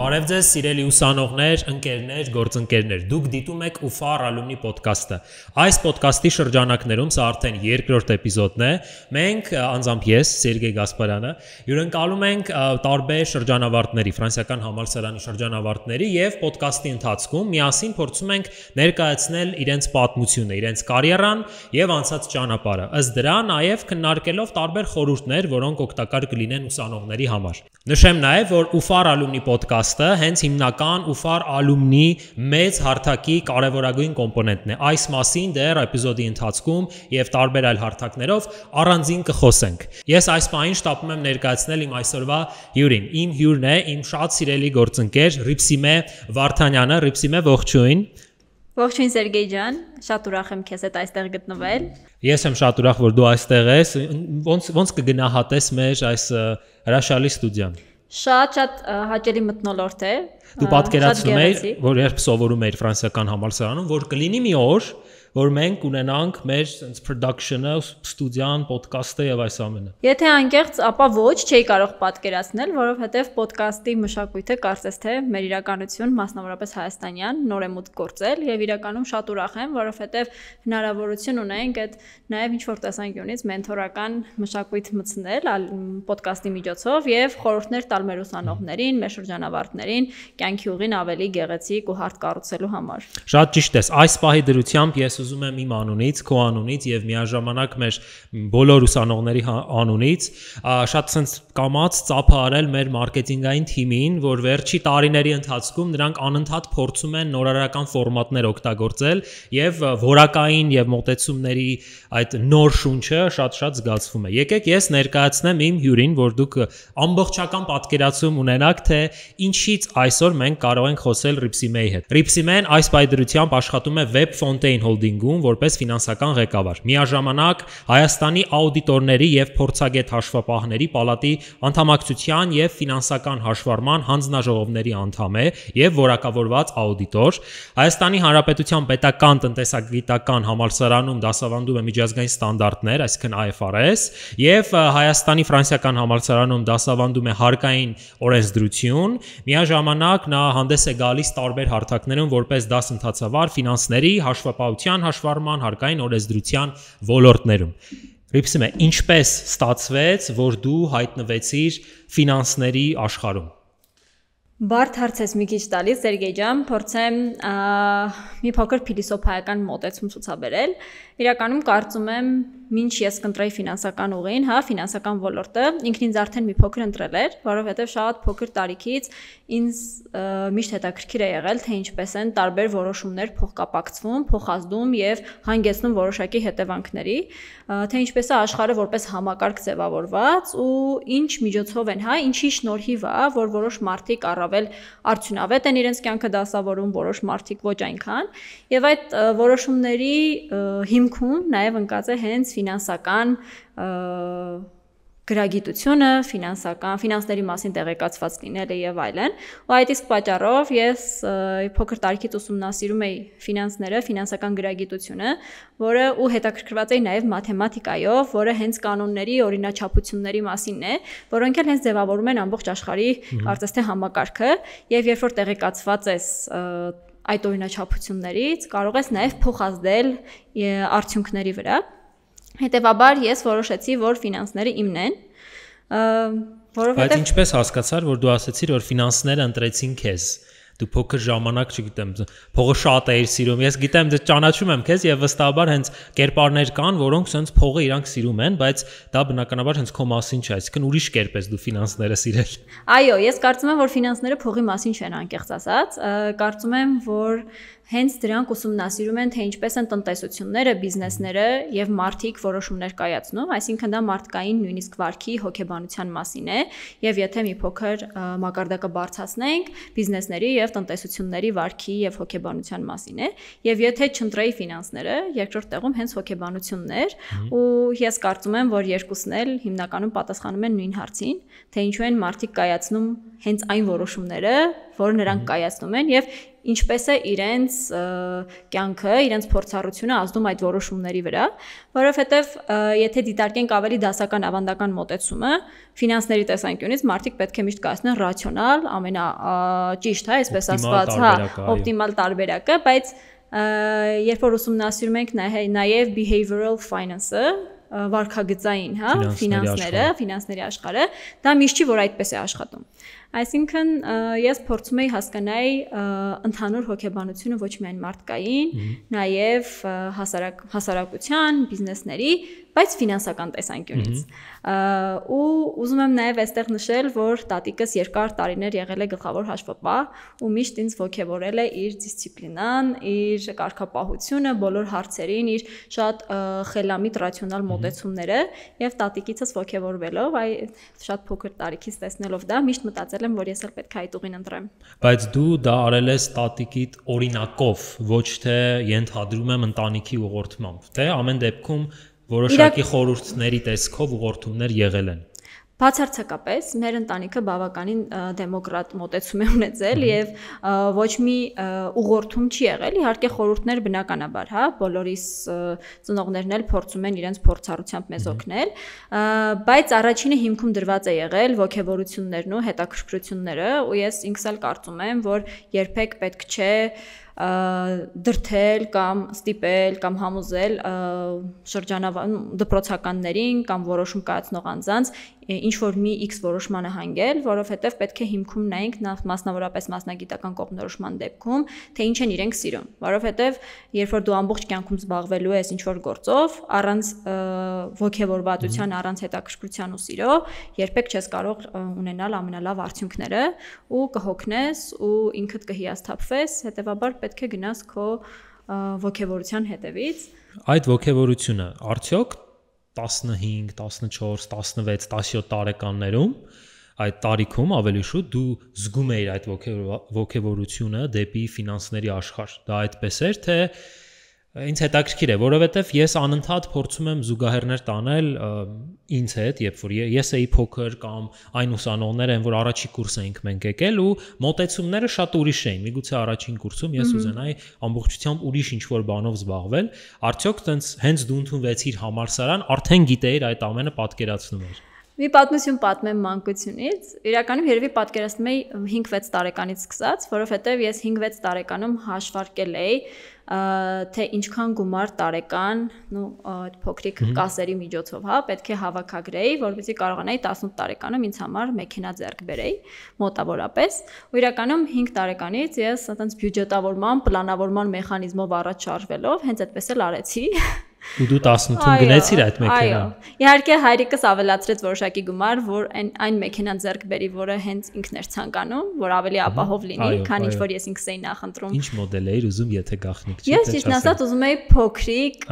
Բարև ձեզ, սիրելի ուսանողներ, ընկերներ, գործընկերներ։ Դուք դիտում եք UFAR Alumni podcast-ը։ Այս podcast-ի շրջանակներում սա արդեն երկրորդ էպիզոդն է։ Մենք անձամբ ես, Սերգեյ Գասպարյանը, հյուրընկալում ենք տարբեր շրջանավարտների, ֆրանսիական համալսարանի շրջանավարտների եւ podcast-ի ընթացքում միասին փորձում ենք ներկայացնել իրենց պատմությունը, իրենց կարիերան եւ անցած ճանապարհը։ Ըստ դրա նաեւ քննարկելով տարբեր խորհուրդներ, որոնք օգտակար կլինեն ուսանողների համար։ Նշեմ նաեւ, որ UFAR Alumni podcast-ը հենց հիմնական UFAR Alumni մեծ հարթակի կարևորագույն կոմպոնենտն է։ Այս մասին դեռ էպիզոդի ընթացքում եւ տարբեր այլ հարթակներով առանձին կխոսենք։ Ես այս պահին շտապում եմ ներկայացնել իմ այսօրվա հյուրին։ Իմ հյուրն է իմ շատ սիրելի գործընկեր Ռիփսիմե Վարդանյանը։ Ռիփսիմե, ողջույն։ Ողջույն Սերգեյ ջան, շատ ուրախ եմ քեզ հետ այստեղ գտնվել։ Ես եմ շատ ուրախ, որ դու այստեղ ես։ Ոնց կգնահատես մեր այս հրաշալի ստուդիան։ Շատ հաճելի մթնոլորտ է։ Դու պատկերացնում ես, որ երբ սովորում էիր ֆրանսիական համալսարանում, որ կլինի մի օր, որ մենք ունենանք մեր sense production-ը, ստուդիան, podcast-ը եւ այս ամենը։ Եթե անկեղծ, ապա ոչ, չէի կարող պատկերացնել, որովհետեւ podcast-ի մշակույթը կարծես թե մեր իրականություն, մասնավորապես հայաստանյան, նորեմուտ գործել եւ իրականում շատ ուրախ եմ, որովհետեւ հնարավորություն ունենք այդ նաեւ ինչ-որ տեսանկյունից մենթորական մշակույթ մտցնել podcast-ի միջոցով եւ խորհուրդներ տալ մեր ուսանողներին, մեր շրջանավարտներին, կյանքի ուղին ավելի գեղեցիկ ու հարթ կառուցելու համար։ Շատ ճիշտ ես, այս պահի դրությամբ ես ուզում եմ իմ անունից, քո անունից եւ միաժամանակ մեր բոլոր ուսանողների անունից շատ sense կամած ծափը արել մեր մարքեթինգային թիմին, որ վերջի տարիների ընթացքում նրանք անընդհատ փորձում են նորարարական ֆորմատներ օգտագործել եւ որակային եւ մոտեցումների այդ նոր շունչը շատ զգացվում է։ Եկեք ես ներկայացնեմ իմ հյուրին, որ դուք ամբողջական պատկերացում ունենաք, թե ինչից այսօր մենք կարող ենք խոսել Ռիփսիմեի հետ։ Ռիփսիմեն այս պայդրությամբ աշխատում է Web Fontaine Holding-ում որպես ֆինանսական ղեկավար։ Միաժամանակ Հայաստանի աուդիտորների եւ փորձագետ հաշվապահների պալատի անդամակցության եւ ֆինանսական հաշվառման հանձնաժողովների անդամ է եւ որակավորված աուդիտոր։ Հայաստանի Հանրապետության պետական տնտեսագիտական համալսարանում դասավանդում է միջազգային ստանդարտներ, այսինքն IFRS, եւ Հայաստանի ֆրանսիական համալսարանում դասավանդում է հարկային օրենսդրություն։ Միաժամանակ նա հանդես է գալիս տարբեր հարթակներում որպես դասընթացավար ֆինանսների, հաշվապահության, հաշվառման, հարկային օրենսդրության ոլորտներում։ Ռիփսիմե, ինչպես ստացվեց, որ դու հայտնվեցիր ֆինանսների աշխարհում։ Բարդ հարց ես մի քիչ տալիս, Սերգեյ ջան, փորձեմ մի փոքր փիլիսոփայական մոտեցում ցուցաբերել։ Իրականում կարծում եմ, ինչ ես կընտրեի ֆինանսական ուղին, ֆինանսական ոլորտը ինքն ինձ արդեն մի փոքր ընտրել էր, որովհետև շատ փոքր տարիքից ինձ միշտ հետաքրքիր է եղել, թե ինչպես են տարբեր որոշումներ փոխկապակցվում, փոխազդում եւ հանգեցնում որոշակի հետևանքների, թե ինչպես է աշխարհը որպես համակարգ ձևավորված ու ինչ միջոցով են, ինչի շնորհիվ է, որ որոշ մարդիկ առավել արդյունավետ են իրենց կյանքը դասավորում, որոշ մարդիկ ոչ այնքան, եւ այդ որոշումների հիմքում նաեւ ընկած է հենց ֆինանսական գրագիտությունը, ֆինանսների մասին տեղեկացված լինելը եւ այլն։ Ու այդ իսկ պատճառով ես փոքր տարիքից ուսումնասիրում էի ֆինանսները, ֆինանսական գրագիտությունը, որը ու հետաքրքրված էի նաեւ մաթեմատիկայով, որը հենց կանոնների, օրինաչափությունների մասինն է, որոնք էլ հենց ձևավորում են ամբողջ աշխարհի կարծես թե համակարգը, եւ երբ որ տեղեկացված ես այդ օրինաչափություններից, կարող ես նաեւ փոխազդել արդյունքների վրա։ Հետևաբար ես որոշեցի, որ ֆինանսները իմն են, որովհետև Բայց ինչպես հասկացար, որ դու ասացիր, որ ֆինանսները ընտրեցին քեզ։ Դու փոքր ժամանակ, չգիտեմ, փողը շատ էիր սիրում։ Ես գիտեմ, դե ճանաչում եմ քեզ եւ վստահաբար հենց կերպարներ կան, որոնք sense փողը իրանք սիրում են, բայց դա բնականաբար հենց քո մասին չէ, այսինքն ուրիշ կերպ ես դու ֆինանսները սիրել։ Այո, ես կարծում եմ, որ ֆինանսները փողի մասին չեն, անկեղծ ասած։ Կարծում եմ, որ հենց դրանք ուսումնասիրում են, թե ինչպես են տնտեսությունները, բիզնեսները եւ մարդիկ որոշումներ կայացնում, այսինքն դա մարդկային նույնիսկ վարքի, հոգեբանության մասին է, եւ եթե մի փոքր մակարդակը բարձրացնենք, բիզնեսների եւ տնտեսությունների վարքի եւ հոգեբանության մասին է, եւ եթե չընտրեի ֆինանսները, երկրորդ տեղում հենց հոգեբանությունն էր, ու ես կարծում եմ, որ երկուսն էլ հիմնականում պատասխանում են նույն հարցին, թե ինչու են մարդիկ կայացնում հենց այն որոշումները, որ նրանք կայացնում են եւ ինչպես է իրենց կյանքը, իրենց փորձառությունը ազդում այդ որոշումների վրա, որովհետև եթե դիտարկենք ավելի դասական ավանդական մոտեցումը, ֆինանսների տեսանկյունից մարդիկ պետք է միշտ կայացնեն ռացիոնալ, ամենաճիշտ, հա, այսպես ասված, հա, օպտիմալ տարբերակը, բայց երբ որ ուսումնասիրում ենք նաև behavioral finance-ը, վարքագծային, հա, ֆինանսների աշխարհը, դա միշտ չի որ այդպես է աշխատում։ Այսինքն ես փորձում եի հասկանալ ընդհանուր հոգեբանությունը ոչ միայն մարդկային, նաև հասարակության, բիզնեսների, բայց ֆինանսական տեսանկյունից։ Ու ուզում եմ նաև այստեղ նշել, որ տատիկս երկար տարիներ եղել է գլխավոր հաշվապահ ու միշտ ինձ ոգևորել է իր դիսցիպլինան, իր կարգապահությունը, բոլոր հարցերին, իր շատ խելամիտ ռացիոնալ մոտեցումները եւ տատիկիցս ոգևորվելով, շատ փոքր տարիքից տեսնելով դա, միշտ մտածել եմ, որ ես էլ պետք է այդ ուղին ընտրեմ։ Բայց դու դա արել ես տատիկիդ օրինակով, ոչ թե ենթադրում եմ ընտանիքի ուղղորդմամբ, թե ամեն դեպքում որոշակի խորհուրդների տեսքով ուղղորդումներ եղել են։ Բացարձակապես մեր ընտանիքը բավականին դեմոկրատ մոտեցում է ունեցել եւ ոչ մի ուղղորդում չի եղել, իհարկե խորհուրդներ բնականաբար, հա, բոլորիս ծնողներն էլ փորձում են իրենց փորձառությամբ մեզ օգնել, բայց առաջինը հիմքում դրված է եղել ոգևորություններն ու հետաքրքրությունները, ու ես ինքս էլ կարծում եմ, որ երբեք պետք չէ դրթել կամ ստիպել կամ համոզել դպրոցականներին կամ որոշում կայացնող անձանց ինչ որ մի X որոշմանը հանգել, որովհետև պետք է հիմքում նայենք մասնավորապես մասնագիտական կողմնորոշման դեպքում, թե ինչ են իրենք սիրում, որովհետև երբ որ դու ամբողջ կյանքում զբաղվելու ես ինչ որ գործով, առանց ոգևորվածության, առանց հետաքրքրության ու սիրո, երբեք չես կարող ունենալ ամենալավ արդյունքները ու կհոգնես ու ինքդ կհիասթափվես, հետեւաբար պետք է գնաս քո ոգևորության հետևից։ Այդ ոգևորությունը արդյոք 15, 14, 16, 17 տարեկաններում այդ տարիքում ավելի շուտ դու զգում էիր այդ ոգևորությունը դեպի ֆինանսների աշխարհ։ Դա այդպես էր, թե ինձ հետաքրքիր է, որովհետև ես անընդհատ փորձում եմ զուգահեռներ տանել ինձ հետ, երբ որ ես էի փոքր կամ այն ուսանողները են, որ առաջի կուրս էինք մենք եկել ու մոտեցումները շատ ուրիշ էին։ Միգուցե առաջին կուրսում ես ուզենայի ամբողջությամբ ուրիշ ինչ-որ բանով զբաղվել, արդյոք հենց դու ընդունվեցիր համալսարան, արդեն գիտեիր այդ ամենը պատկերացնում էր։ Մի պատմություն պատմեմ մանկությունից, իրականում երևի պատկերացնում էի 5-6 տարեկանից սկսած, որովհետև ես 5-6 տարեկանում հաշվարկել էի, թե ինչքան գումար տարեկան, այդ փոքրիկ կասերի միջոցով, հա, պետք է հավաքագրեի, որովհետեւ կարողանայի 18 տարեկանում ինձ համար մեքենա ձեռք բերեի, մոտավորապես, ու իրականում 5 տարեկանից ես այտենց բյուջետավորման, պլանավորման մեխանիզմով առաջ շարժվելով հենց այդպես էլ արեցի։ Ու դու 18-ում գնացիր այդ մեքենան։ Այո։ Իհարկե հայրիկս ավելացրեց որոշակի գումար, որ այն մեքենան ձեռք բերի, որը հենց ինքն էր ցանկանում, որ ավելի ապահով լինի, քան ինչ որ ես ինքս էի նախընտրում։ Ինչ մոդել էիր ուզում, եթե գաղտնիք չի։ Ես ճիշտն ասած ուզում էի փոքրիկ,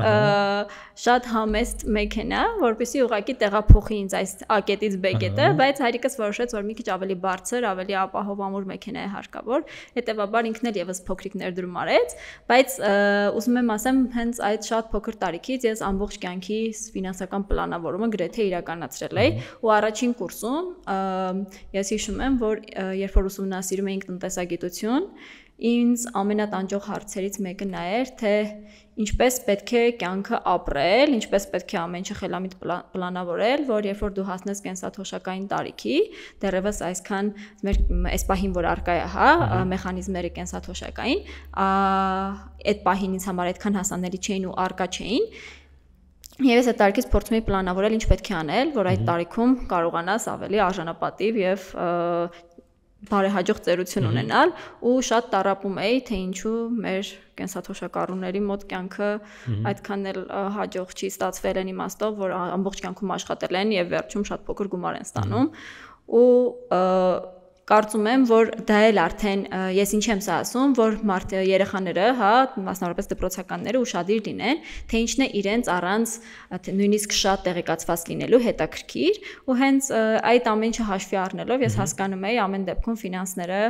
շատ համեստ մեքենա, որպեսզի ուղղակի տեղափոխի ինձ այս ակետից բեկետը, բայց հայրիկս որոշեց, որ մի քիչ ավելի բարձր, ավելի ապահով ամուր մեքենա է հարկավոր, հետեւաբար ինքն էլ եւս փոքրիկ ներդրում արեց, բայց ուզում եմ ասեմ, հենց այդ շատ փոքր տարիքից ես ամբողջ կյանքի ֆինանսական պլանավորումը գրեթե իրականացրել էի ու առաջին կուրսում ես հիշում եմ, որ երբ որ ուսումնասիրում էինք տնտեսագիտություն, ինձ ամենատանջող հարցերից մեկը նա էր, թե ինչպես պետք է կյանքը ապրել, ինչպես պետք է ամեն ինչը խելամիտ պլանավորել, որ երբ որ դու հասնես կենսաթոշակային տարիքի, դեռևս այսքան այս պահին որ արկա է, հա, մեխանիզմները կենսաթոշակային, այդ պահին ինձ համար այդքան հասանելի չէին ու արկա չէին։ Եվ ես այդ տարիքից փորձում էի պլանավորել ինչ պետք է անել, որ այդ տարիքում կարողանաս ավելի արժանապատիվ եւ բարեհաջող ծերություն ունենալ ու շատ տառապում էի, թե ինչու մեր կենսաթոշակառուների մոտ կյանքը այդքան էլ հաջող չի ստացվել այն իմաստով, որ ամբողջ կյանքում աշխատել են եւ վերջում շատ փոքր գումար են ստանում ու կարծում եմ, որ դա էլ արդեն ես ինչ եմ սա ասում, որ երեխաները, հա, մասնավորապես դպրոցականները ուշադիր լինեն, թե ինչն է իրենց առանց նույնիսկ շատ տեղեկացված լինելու հետաքրքիր, ու հենց այդ ամեն ինչը հաշվի առնելով ես հասկանում էի ամեն դեպքում ֆինանսները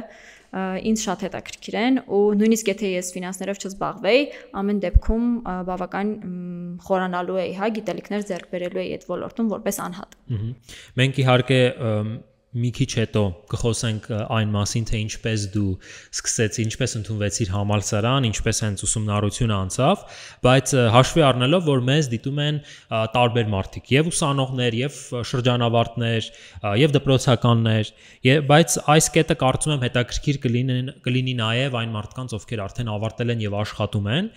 ինձ շատ հետաքրքիր են ու նույնիսկ եթե ես ֆինանսներով չզբաղվեի, ամեն դեպքում բավական խորանալու էի, հա, գիտելիքներ ձեռք բերելու էի այդ ոլորտում որպես անհատ։ Մենք իհարկե մի քիչ հետո կխոսենք այն մասին, թե ինչպես ընդունվեցիր համալսարան, ինչպես հենց ուսումնառությունը անցավ, բայց հաշվի առնելով, որ մեզ դիտում են տարբեր մարդիկ, եւ ուսանողներ, եւ շրջանավարտներ, եւ դպրոցականներ, բայց այս կետը կարծում եմ հետաքրքիր կլինի նաեւ այն մարդկանց, ովքեր արդեն ավարտել են եւ աշխատում են,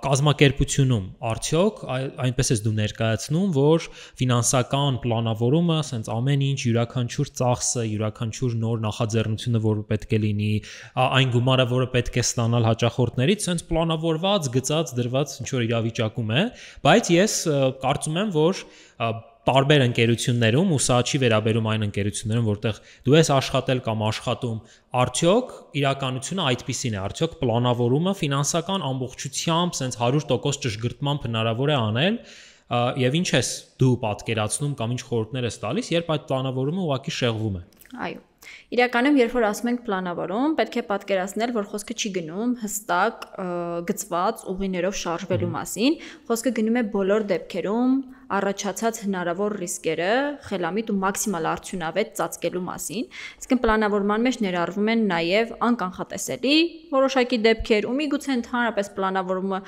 կազմակերպությունում արդյոք այնպես է դու ներկայացնում, որ ֆինանսական պլանավորումը, ասենց ամեն ինչ յուրաքանչյուր ծախսը, յուրաքանչյուր նոր նախաձեռնությունը, որը պետք է լինի, այն գումարը, որը պետք է ստանալ հաճախորդներից, sense պլանավորված, գծած, դրված ինչ որ իրավիճակում է, բայց ես կարծում եմ, որ տարբեր ընկերություններում, ու սա չի վերաբերում այն ընկերություններում, որտեղ դու ես աշխատել կամ աշխատում, արդյոք իրականությունը այդպիսին է, արդյոք պլանավորումը ֆինանսական ամբողջությամբ, sense 100% ճշգրտմամբ հնարավոր է անել, եւ ինչ ես դու պատկերացնում կամ ինչ խորհուրդներ ես տալիս, երբ այդ պլանավորումը ուղղակի շեղվում է։ Այո։ Իրականում, երբ որ ասում ենք պլանավորում, պետք է պատկերացնել, որ խոսքը չի գնում հստակ գծված ուղիներով շարժվելու մասին, խոսքը գնում է բոլոր դեպքերում առաջացած հնարավոր ռիսկերը խելամիտ ու մաքսիմալ արդյունավետ ծածկելու մասին։ Իսկ պլանավորման մեջ ներառվում են նաև անկանխատեսելի որոշակի դեպքեր, ու միգուցե ընդհանրապես պլանավորումը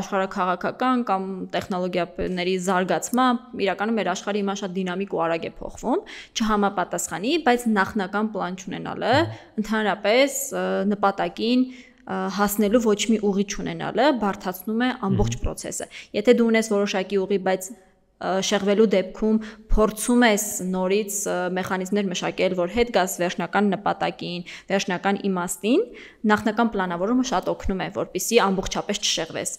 աշխարհաքաղաքական կամ տեխնոլոգիաների զարգացմամբ իրականում մեր աշխարհի հիմա շատ դինամիկ ու արագ է փոխվում, չհամապատասխանի, բայց նախնական պլան չունենալը, ընդհանրապես նպատակին հասնելու ոչ մի ուղի չունենալը բարդացնում է ամբողջ process-ը։ Եթե դու ունես որոշակի ուղի, բայց շեղվելու դեպքում փորձում ես նորից մեխանիզմներ մշակել, որ հետ գաս վերջնական նպատակին, վերջնական իմաստին, նախնական պլանավորումը շատ օգնում է, որպեսզի ամբողջապես չշեղվես։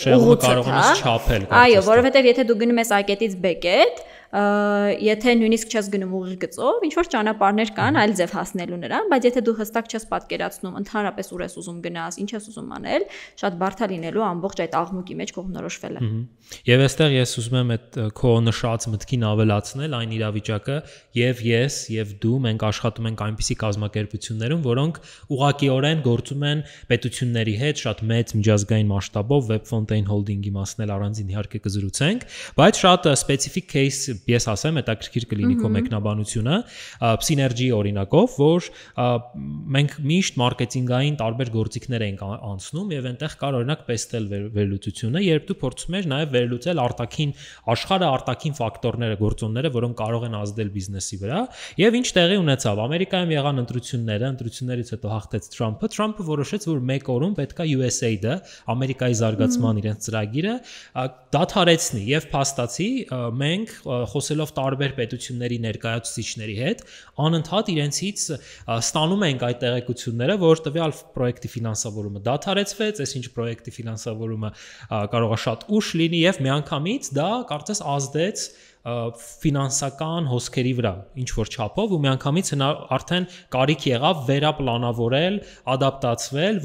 Շեղումը կարող ես չափել։ Այո, որովհետև եթե դու գնում ես A կետից B կետ, եթե նույնիսկ չես գնում ուղիղ գծով, ինչ որ ճանապարհներ կան այլ ձև հասնելու նրան, բայց եթե դու հստակ չես պատկերացնում ընդհանրապես ուր ես ուզում գնաս, ինչ ես ուզում անել, շատ բարդ է լինելու ամբողջ այդ աղմուկի մեջ կողմնորոշվելը։ Եվ այստեղ ես ուզում եմ այդ քո նշած մտքին ավելացնել այն իրավիճակը, եւ ես, եւ դու մենք աշխատում ենք այնպիսի կազմակերպություններում, որոնք ուղղակիորեն գործում են պետությունների հետ շատ մեծ միջազգային մասշտաբով, Web Fountain Holding-ի մասն էլ առանձին իհարկե կզրուցենք, բայց շատ specific case ես ասեմ, հետաքրքիր կլինի քո մեկնաբանությունը, Synergy օրինակով, որ մենք միշտ մարքեթինգային տարբեր գործիքներ ենք անցնում եւ այնտեղ կար օրինակ pestel վերլուծությունը, երբ դու փորձում ես նաեւ վերլուծել արտաքին աշխարհը, արտաքին ֆակտորները, գործոնները, որոնք կարող են ազդել բիզնեսի վրա, եւ ինչ տեղի ունեցավ։ Ամերիկայում եղան ընտրություններից հետո հաղթեց Թրամփը որոշեց, որ մեկ օրում պետքա USAID-ը, Ամերիկայի զարգացման իրենց ծրագիրը դադարեցնի եւ փաստացի մենք խոսելով տարբեր պետությունների ներկայացուցիչների հետ անընդհատ իրենցից ստանում ենք այդ տեղեկությունները, որ տվյալ պրոյեկտի ֆինանսավորումը դադարեցվեց, այս ինչ պրոյեկտի ֆինանսավորումը կարող է շատ ուշ լինի եւ միանգամից դա կարծես ազդեց ֆինանսական հոսքերի վրա ինչ որ չափով ու միանգամից արդեն կարիք եղավ վերապլանավորել, ադապտացվել,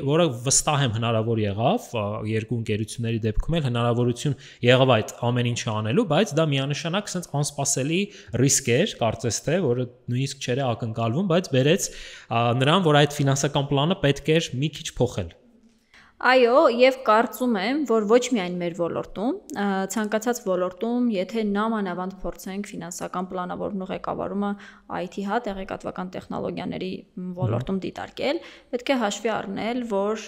որը վստահ եմ հնարավոր եղավ երկու ընկերությունների դեպքում էլ հնարավորություն եղավ այդ ամեն ինչը անելու, բայց դա միանշանակ sense անսպասելի ռիսկ էր, կարծես թե, որը նույնիսկ չէր ակնկալվում, բայց բերեց նրան, որ այդ ֆինանսական պլանը պետք էր մի քիչ փոխել։ Այո, եւ կարծում եմ, որ ոչ միայն մեր ոլորտում, ցանկացած ոլորտում, եթե նամանավանդ փորձենք ֆինանսական պլանավորումն ու ղեկավարումը IT-հա, տեղեկատվական տեխնոլոգիաների ոլորտում դիտարկել, պետք է հաշվի առնել, որ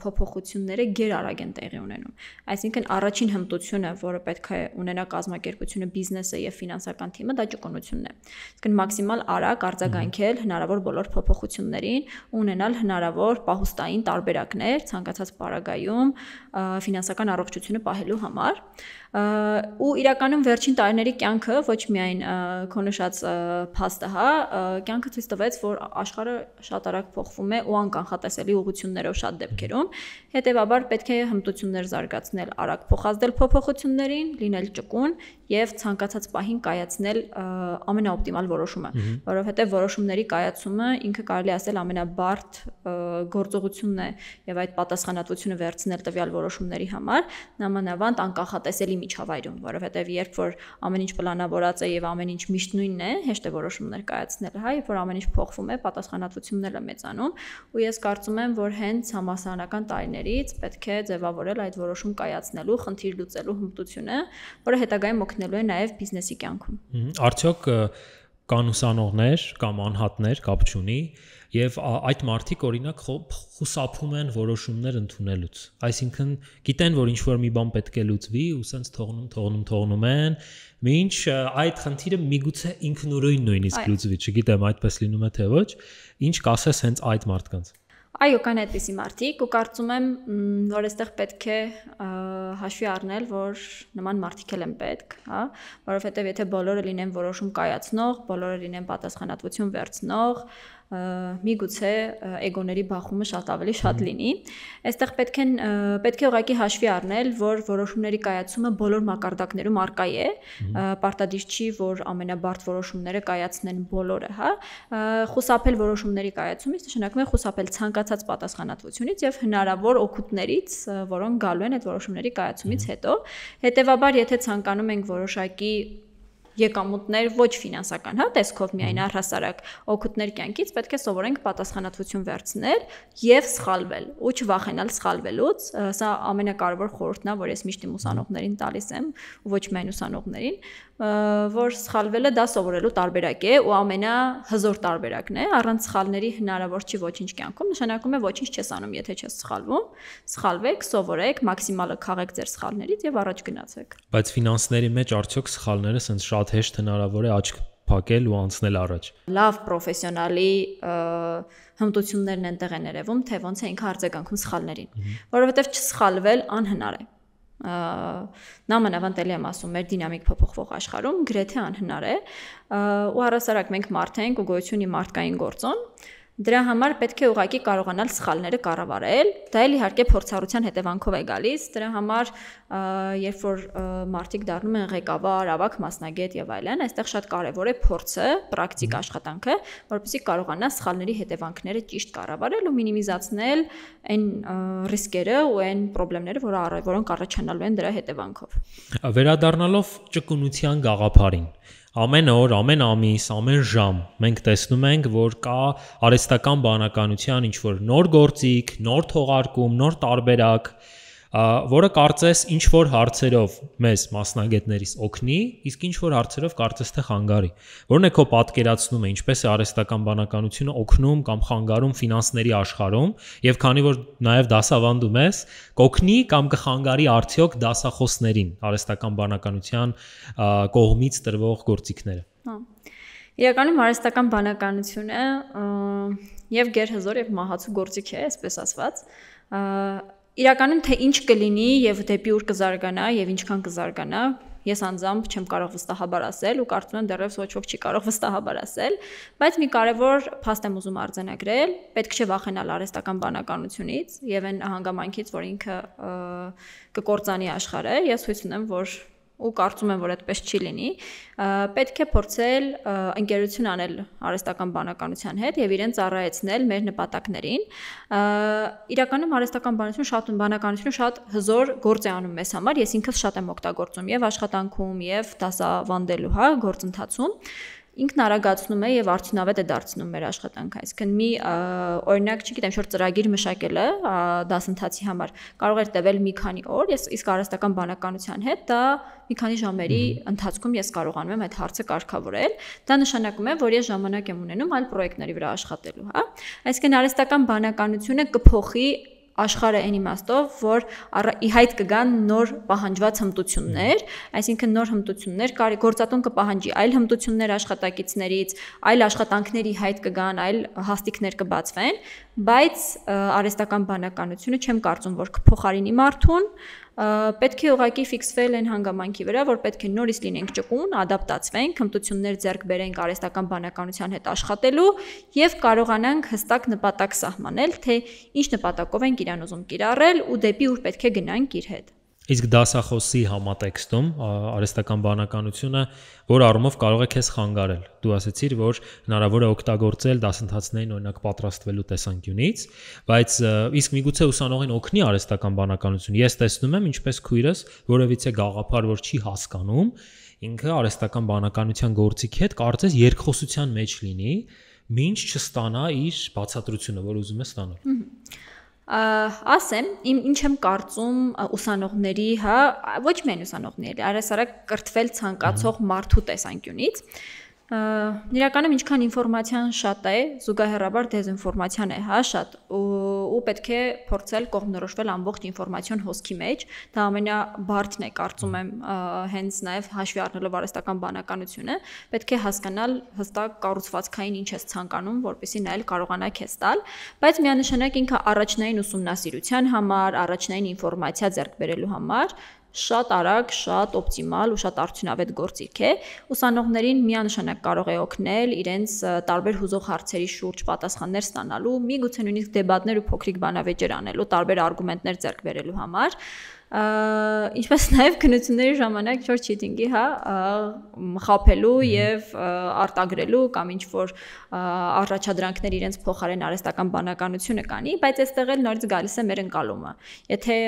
փոփոխությունները գերարագ են տեղի ունենում։ Այսինքն առաջին հմտությունը, որը պետք է ունենա կազմակերպությունը, բիզնեսը եւ ֆինանսական թիմը, դա ճկունությունն է։ Այսինքն մաքսիմալ արագ արձագանքել հնարավոր բոլոր փոփոխություններին, ունենալ հնարավոր պահուստային տարբերակներ ցանկացած պարագայում ֆինանսական առողջությունը պահելու համար ու իրականում վերջին տարիների կյանքը ոչ միայն քո նշած փաստը, հա, կյանքը ցույց տվեց, որ աշխարհը շատ արագ փոխվում է ու անկանխատեսելի ուղղություններով շատ դեպքերում, հետեւաբար պետք է հմտություններ զարգացնել, արագ փոխազդել փոփոխություններին, լինել ճկուն եւ ցանկացած պահին կայացնել ամենաօպտիմալ որոշումը, որովհետեւ որոշումների կայացումը ինքը կարելի ասել ամենաբարդ գործողությունն է եւ այդ պատասխանատվությունը վերցնել տվյալ որոշումների համար նամանավանդ անկախատեսելի միջավայրում, որովհետեւ երբ որ ամեն ինչ պլանավորած է եւ ամեն ինչ միշտ նույնն է, հեշտ է որոշումներ կայացնելը, հա, երբ որ ամեն ինչ փոխվում է, պատասխանատվությունն էլ է մեծանում, ու ես կարծում եմ, որ հենց համասարանական տարիներից պետք է ձևավորել այդ որոշում կայացնելու, խնդիր լուծելու հմտությունը, որը հետագայում օգնելու է նաեւ բիզնեսի կյանքում։ Արդյոք կան ուսանողներ կամ անհատներ, կապ չունի, եւ այդ մարդիկ օրինակ խուսափում են որոշումներ ընդունելուց։ Այսինքն գիտեն, որ ինչ որ մի բան պետք է լուծվի ու սենց թողնում են, մինչ այդ խնդիրը միգուցե ինքնուրույն նույնիսկ լուծվի, չգիտեմ այդպես լինում է թե ոչ, ինչ կասես հենց այդ մարդկանց։ Այո, կան այդպիսի մարդիկ ու կարծում եմ, որ այստեղ պետք է հաշվի առնել, որ նման մարդիկ են պետք, հա, որովհետև եթե բոլորը լինեն որոշում կայացնող, բոլորը լինեն պատասխանատվություն վերցնող, միգուցե էգոների բախումը շատ ավելի շատ լինի։ Այստեղ պետք է ուղղակի հաշվի առնել, որ որոշումների կայացումը բոլոր մակարդակներում առկա է, պարտադիր չի, որ ամենաբարդ որոշումները կայացնեն բոլորը, հա։ Խուսափել որոշումների կայացումից նշանակում է խուսափել ցանկացած պատասխանատվությունից եւ հնարավոր օգուտներից, որոնք գալու են այդ որոշումների կայացումից հետո։ Հետևաբար, եթե ցանկանում ենք որոշակի եկամուտներ ոչ ֆինանսական, հա, տեսքով միայն առհասարակ օգուտներ կյանքից պետք է սովորենք պատասխանատվություն վերցնել եւ սխալվել ու չվախենալ սխալվելուց։ Սա ամենակարևոր խորհուրդն է, որ ես միշտ իմ ուսանողներին տալիս եմ, ու ոչ միայն ուսանողներին, որ սխալվելը դա սովորելու տարբերակ է ու ամենահզոր տարբերակն է, առանց սխալների հնարավոր չի ոչինչ կյանքում, նշանակում է ոչինչ չես անում, եթե չես սխալվում, սխալվեք, սովորեք, մաքսիմալը քաղեք ձեր սխալներից եւ առաջ գնացեք։ Բայց ֆինանսների մեջ արդյոք սխալները սենց շատ հեշտ հնարավոր է աչք փակել ու անցնել առաջ։ Լավ պրոֆեսիոնալի հմտություններն են տեղ են երևում, թե ոնց է ինքը արձագանքում սխալներին, որովհետեւ չսխալվել անհնար է։ Նա մանավանդ եմ ասում, մեր դինամիկ փոփոխվող աշխարհում գրեթե անհնար է, ու առասարակ մենք մարդ ենք ու գոյություն ունի մարդկային գործոն, դրա համար պետք է ուղղակի կարողանալ սխալները կառավարել, դա էլ իհարկե փորձառության հետևանքով է գալիս, դրա համար երբ որ մարդիկ դառնում են ղեկավար, ավագ մասնագետ եւ այլն, այստեղ շատ կարեւոր է փորձը, պրակտիկ աշխատանքը, որպեսզի կարողանա սխալների հետևանքները ճիշտ կառավարել ու մինիմիզացնել այն ռիսկերը ու այն խնդիրները, որոնք առաջանալու են դրա հետևանքով։ Վերադառնալով ճկունության գաղափարին, ամեն օր, ամեն ամիս, ամեն ժամ մենք տեսնում ենք, որ կա արհեստական բանականության ինչ-որ նոր գործիք, նոր թողարկում, նոր տարբերակ, որը կարծես ինչ-որ հարցերով մեզ մասնագետներից օգնի, իսկ ինչ-որ հարցերով կարծես թե խանգարի։ Որն է քո պատկերացնումը, ինչպես է արհեստական բանականությունը օգնում կամ խանգարում ֆինանսների աշխարհում, եւ քանի որ նաեւ դասավանդում ես, կօգնի կամ կխանգարի արդյոք դասախոսներին արհեստական բանականության կողմից տրվող գործիքները։ Իրականում արհեստական բանականությունը եւ գերհզոր եւ մահացու գործիք է, այսպես ասված։ Իրականում թե ինչ կլինի եւ դեպի ուր կզարգանա եւ ինչքան կզարգանա, ես անձամբ չեմ կարող վստահաբար ասել ու կարծում եմ դեռևս ոչ ոք չի կարող վստահաբար ասել, բայց մի կարևոր փաստ եմ ուզում արձանագրել, պետք չէ վախենալ արհեստական բանականությունից եւ այն հանգամանքից, որ ինքը կկործանի աշխարհը, ես հույս ունեմ, որ ու կարծում եմ, որ այդպես չի լինի, պետք է փորձել ընկերություն անել արհեստական բանականության հետ եւ իրեն ծառայեցնել մեր նպատակներին։ Իրականում արհեստական բանականությունը շատ հզոր գործ է անում մեզ համար, ես ինքս շատ եմ օգտագործում եւ աշխատանքում եւ դասավանդելու, հա, գործընթացում։ Ինքն արագացնում է եւ արդյունավետ է դարձնում մեր աշխատանքը, այսինքն մի օրինակ, չգիտեմ, շուտ ծրագիր մշակելը դասընթացի համար կարող է տևել մի քանի օր, իսկ արհեստական բանականության հետ դա մի քանի ժամերի ընթացքում ես կարողանում եմ այդ հարցը կարգավորել, դա նշանակում է, որ ես ժամանակ եմ ունենում այլ պրոյեկտների վրա աշխատելու, հա, այսինքն արհեստական բանականությունը կփոխի աշխարհը այն իմաստով, որ ի հայտ կգան նոր պահանջված հմտություններ, այսինքն նոր հմտություններ, գործատուն կպահանջի այլ հմտություններ աշխատակիցներից, այլ աշխատանքների հայտ կգան, այլ հաստիկներ կբացվեն, բայց արհեստական բանականությունը չեմ կարծում, որ կփոխարինի մարդուն, պետք է ուղղակի ֆիքսվել այն հանգամանքի վրա, որ պետք է նորից լինենք ճկուն, ադապտացվենք, հմտություններ ձեռք բերենք արհեստական բանականության հետ աշխատելու եւ կարողանանք հստակ նպատակ սահմանել, թե ինչ նպատակով ենք իրան ուզում կիրառել ու դեպի ուր պետք է գնանք իր հետ։ Իսկ դասախոսի համատեքստում արհեստական բանականությունը որ առումով կարող է քեզ խանգարել։ Դու ասացիր, որ հնարավոր է օգտագործել դասընթացներին օրինակ պատրաստվելու տեսանկյունից, բայց իսկ միգուցե ուսանողին օգնի արհեստական բանականություն։ Ես տեսնում եմ, ինչպես քույրս որևիցե գաղափար որ չի հասկանում, ինքը արհեստական բանականության գործիքի հետ կարծես երկխոսության մեջ լինի, մինչ չստանա իր բացատրությունը, որ ուզում է ստանալ։ Ասեմ, ինչ եմ կարծում ուսանողների, հա, ոչ միայն ուսանողների, առհասարակ կրթվել ցանկացող մարդու տեսանկյունից, Իրականում ինչքան ինֆորմացիան շատ է, զուգահեռաբար դեզինֆորմացիան է, հա, շատ ու պետք է փորձել կողմնորոշվել ամբողջ ինֆորմացիոն հոսքի մեջ, դա ամենաբարդն է, կարծում եմ, հենց նաև հաշվի առնելով արհեստական բանականությունը, պետք է հասկանալ հստակ կառուցվածքային ինչ ես ցանկանում, որպեսզի նա էլ կարողանա քեզ տալ, բայց միանշանակ ինքը առաջնային ուսումնասիրության համար, առաջնային ինֆորմացիա ձեռք բերելու համար շատ արագ, շատ օպտիմալ ու շատ արդյունավետ գործիք է։ Ուսանողներին միանշանակ կարող է օգնել իրենց տարբեր հուզող հարցերի շուրջ պատասխաններ ստանալու, միգուցե նույնիսկ դեբատներ ու փոքրիկ բանավեճեր անելու, տարբեր արգումենտներ ձեռք բերելու համար։ Ինչպես նաև քննությունների ժամանակ ինչ-որ չիթինգի, հա, խաբելու եւ արտագրելու կամ ինչ-որ առաջադրանքներ իրենց փոխարեն արհեստական բանականությունը կանի, բայց այստեղ էլ նորից գալիս է մեր ընկալումը։ Եթե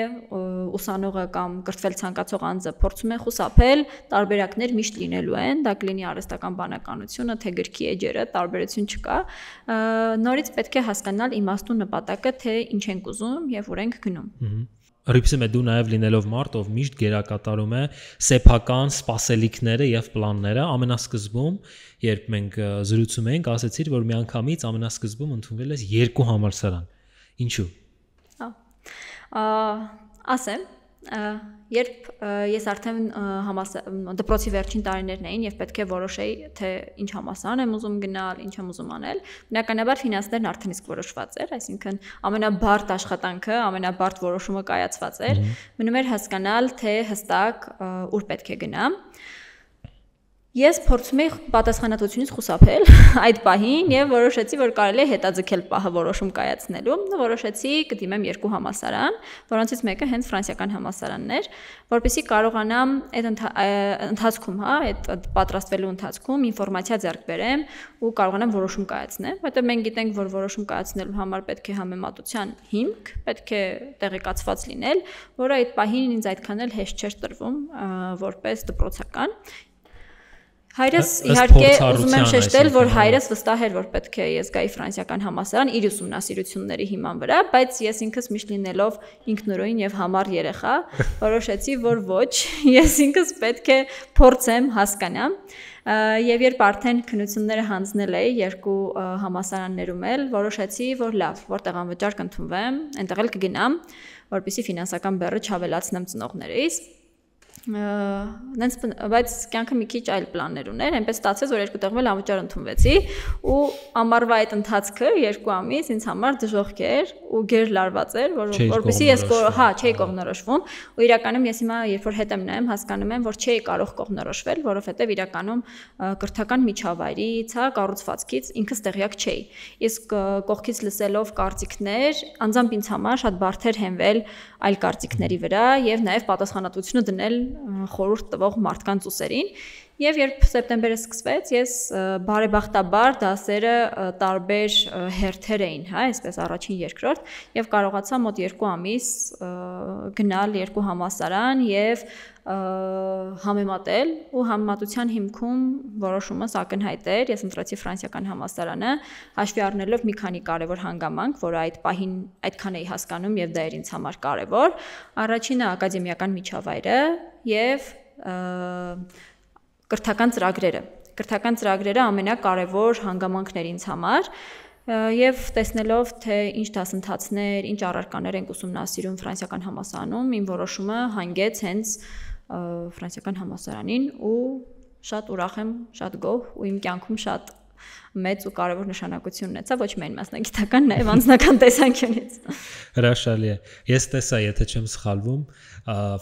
ուսանողը կամ կրթվել ցանկացող անձը փորձում է խուսափել, տարբերակներ միշտ լինելու են, դա կլինի արհեստական բանականությունը, թե գրքի էջերը, տարբերություն չկա։ Նորից պետք է հասկանալ իմաստուն նպատակը, թե ինչ ենք ուզում եւ ուր ենք գնում։ Ռիփսիմ է դու նաև լինելով մարդ, ով միշտ գերակատարում է սեփական սպասելիքները եւ պլանները ամենասկզբում, երբ մենք զրուցում էինք, ասացիր, որ միանգամից ամենասկզբում ընդունվել ես 2 համալսարան։ Ինչու՞։ Ասեմ, երբ ես արդեն դպրոցի վերջին տարիներն էին եւ պետք է որոշեի, թե ինչ համալսարան եմ ուզում գնալ, ինչ եմ ուզում անել, բնականաբար ֆինանսներն արդեն իսկ որոշված էր, այսինքն ամենաբարդ աշխատանքը, ամենաբարդ որոշումը կայացված էր, մնում էր հասկանալ, թե հստակ ուր պետք է գնամ։ Ես փորձում էի պատասխանատվությունից խուսափել այդ պահին եւ որոշեցի, որ կարելի է հետաձգել պահը որոշում կայացնելու։ Որոշեցի կդիմեմ 2 համալսարան, որոնցից մեկը հենց ֆրանսիական համալսարանն էր, որպեսզի կարողանամ այդ ընթացքում, հա, այդ պատրաստվելու ընթացքում ինֆորմացիա ձեռք բերեմ ու կարողանամ որոշում կայացնեմ։ Որտեղ մենք գիտենք, որ որոշում կայացնելու համար պետք է համեմատության հիմք, պետք է տեղեկացված լինել, որը այդ պահին ինձ այդքան էլ հեշտ չէր տրվում որպես դպրոցական։ Հայրս իհարկե ուզում եմ շեշտել, որ հայրս վստահ էր, որ պետք է ես գայի ֆրանսիական համալսարան իր ուսումնասիրությունների հիման վրա, բայց ես ինքս միշտ լինելով ինքնուրույն եւ համառ երեխա, որոշեցի, որ ոչ, ես ինքս պետք է փորձեմ, հասկանամ։ Եվ երբ արդեն քննությունները հանձնել էի 2 համալսարաններում էլ, որոշեցի, որ լավ, որտեղ անվճար կընդունվեմ, այնտեղ էլ կգնամ, որպեսզի ֆինանսական բեռը չավելացնեմ ծնողներիս։ Բայց կյանքը մի քիչ այլ պլաններ ուներ, այնպես ստացեց, որ 2 տեղում էլ անվճար ընդունվեցի ու ամառվա այդ ընթացքը 2 ամիս ինձ համար դժոխք էր ու գերլարված էր, որովհետեւ ես հա չէի կողմնորոշվում ու իրականում ես հիմա երբ որ հետ եմ նայում հասկանում եմ, որ չէի կարող կողմնորոշվել, որովհետեւ իրականում կրթական միջավայրից, հա, կառուցվածքից ինքս տեղյակ չէի։ Իսկ կողքից լսելով կարծիքներ, անձամբ ինձ համար շատ բարդ էր հենվել այլ կարծիքների վրա եւ նաեւ պատասխանատվությունը դնել խորհուրդ տվող մարդկանց ուսերին եւ երբ սեպտեմբերը սկսվեց ես բարեբախտաբար դասերը տարբեր հերթեր էին, հա, այսպես առաջին երկրորդ եւ կարողացա մոտ 2 ամիս գնալ 2 համալսարան եւ համեմատել ու համեմատության հիմքում որոշումս ակնհայտ էր, ես ընտրեցի ֆրանսիական համալսարանը հաշվի առնելով մի քանի կարևոր հանգամանք, որը այդ պահին այդքան էի հասկանում եւ դա էր ինձ համար կարևոր։ Առաջինը ակադեմիական միջավայրը եւ կրթական ծրագրերը։ Կրթական ծրագրերը ամենակարևոր հանգամանքն էր ինձ համար եւ տեսնելով թե ինչ դասընթացներ, ինչ առարկաներ ենք ուսումնասիրում ֆրանսիական համալսարանում, իմ որոշումը հանգեց հենց ֆրանսիական համալսարանին ու շատ ուրախ եմ, շատ գոհ ու իմ կյանքում շատ մեծ ու կարևոր նշանակություն ունեցա ոչ միայն մասնագիտական, նաև անձնական տեսանկյունից։ Հրաշալի է։ Ես տեսա, եթե չեմ սխալվում,